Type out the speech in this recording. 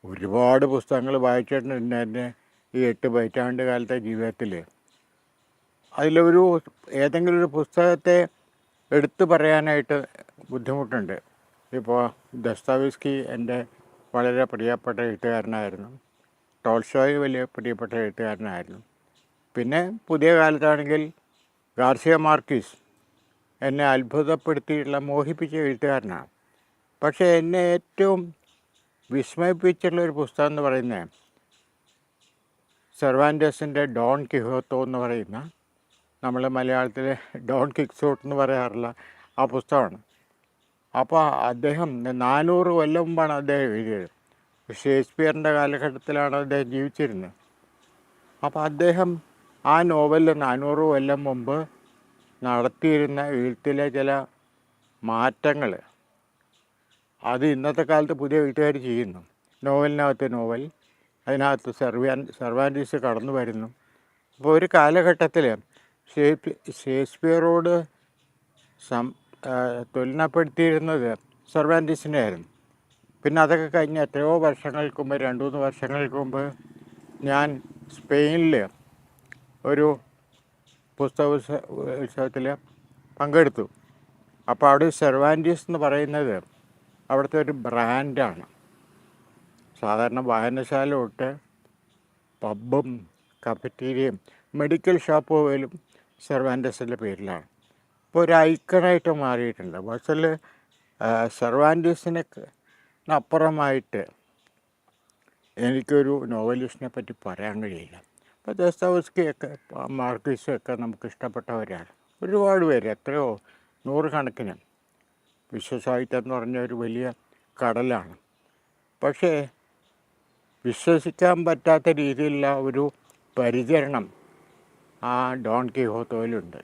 ഒരുപാട് പുസ്തകങ്ങൾ വായിച്ചിട്ടുണ്ട് എൻ്റെ ഈ 8 പതിറ്റാണ്ട് കാലത്തെ ജീവിതത്തിൽ. അതിലൊരു ഏതെങ്കിലും ഒരു പുസ്തകത്തെ എടുത്തു പറയാനായിട്ട് ബുദ്ധിമുട്ടുണ്ട്. ഇപ്പോൾ ദസ്താവേസ്കി എൻ്റെ വളരെ പ്രിയപ്പെട്ട എഴുത്തുകാരനായിരുന്നു. ടോൾസ്റ്റോയ് വലിയ പ്രിയപ്പെട്ട എഴുത്തുകാരനായിരുന്നു. പിന്നെ പുതിയ കാലത്താണെങ്കിൽ ഗാർസിയ മാർക്വീസ് എന്നെ അത്ഭുതപ്പെടുത്തിയിട്ടുള്ള മോഹിപ്പിച്ച എഴുത്തുകാരനാണ്. പക്ഷേ എന്നെ ഏറ്റവും വിസ്മയിപ്പിച്ചിട്ടുള്ളൊരു പുസ്തകം എന്ന് പറയുന്നത് സെർവാൻറ്റസിൻ്റെ ഡോൺ കിഹോത്തോ എന്ന് പറയുന്ന, നമ്മൾ മലയാളത്തിൽ ഡോൺ കിക്സോട്ട് എന്ന് പറയാറില്ല, ആ പുസ്തകമാണ്. അപ്പോൾ അദ്ദേഹം 400 കൊല്ലം മുമ്പാണ് അദ്ദേഹം എഴുതിയത്. ഷേക്സ്പിയറിൻ്റെ കാലഘട്ടത്തിലാണ് അദ്ദേഹം ജീവിച്ചിരുന്നത്. അപ്പോൾ അദ്ദേഹം ആ നോവലിൽ 400 കൊല്ലം മുമ്പ് നടത്തിയിരുന്ന എഴുത്തിലെ ചില മാറ്റങ്ങൾ അത് ഇന്നത്തെ കാലത്ത് പുതിയ എഴുത്തുകാർ ചെയ്യുന്നു. നോവലിനകത്ത് നോവൽ, അതിനകത്ത് സെർവാൻറ്റീസ് കടന്നു വരുന്നു. അപ്പോൾ ഒരു കാലഘട്ടത്തിൽ ഷേക്സ്പിയറോട് തുലനപ്പെടുത്തിയിരുന്നത് സെർവാൻറ്റീസിനെ ആയിരുന്നു. പിന്നെ അതൊക്കെ കഴിഞ്ഞ് എത്രയോ വർഷങ്ങൾക്ക് മുമ്പ്, 2-3 വർഷങ്ങൾക്ക് മുമ്പ് ഞാൻ സ്പെയിനിൽ ഒരു പുസ്തക ഉത്സവത്തിൽ പങ്കെടുത്തു. അപ്പോൾ അവിടെ സെർവാൻറ്റീസ് എന്ന് പറയുന്നത് അവിടുത്തെ ഒരു ബ്രാൻഡാണ്. സാധാരണ വായനശാല തൊട്ട് പബ്ബും കഫറ്റീരിയയും മെഡിക്കൽ ഷോപ്പ് പോലും സെർവാൻറ്റസിൻ്റെ പേരിലാണ്. ഇപ്പോൾ ഒരു ഐക്കണായിട്ട് മാറിയിട്ടുണ്ട്. പക്ഷേ സെർവാൻറ്റീസിന് അപ്പുറമായിട്ട് എനിക്കൊരു നോവലിസ്റ്റിനെ പറ്റി പറയാൻ കഴിയില്ല. ഇപ്പോൾ ദസ്താവേസ്കിയൊക്കെ മാർക്വീസും നമുക്ക് ഇഷ്ടപ്പെട്ടവരാണ്. ഒരുപാട് പേര്, എത്രയോ നൂറുകണക്കിന്. വിശ്വസാഹിത്യം എന്ന് പറഞ്ഞ ഒരു വലിയ കടലാണ്. പക്ഷേ വിശ്വസിക്കാൻ പറ്റാത്ത രീതിയിലുള്ള ഒരു പരിചരണം ആ ഡോൺ കിഹോത്തോയിലുണ്ട്.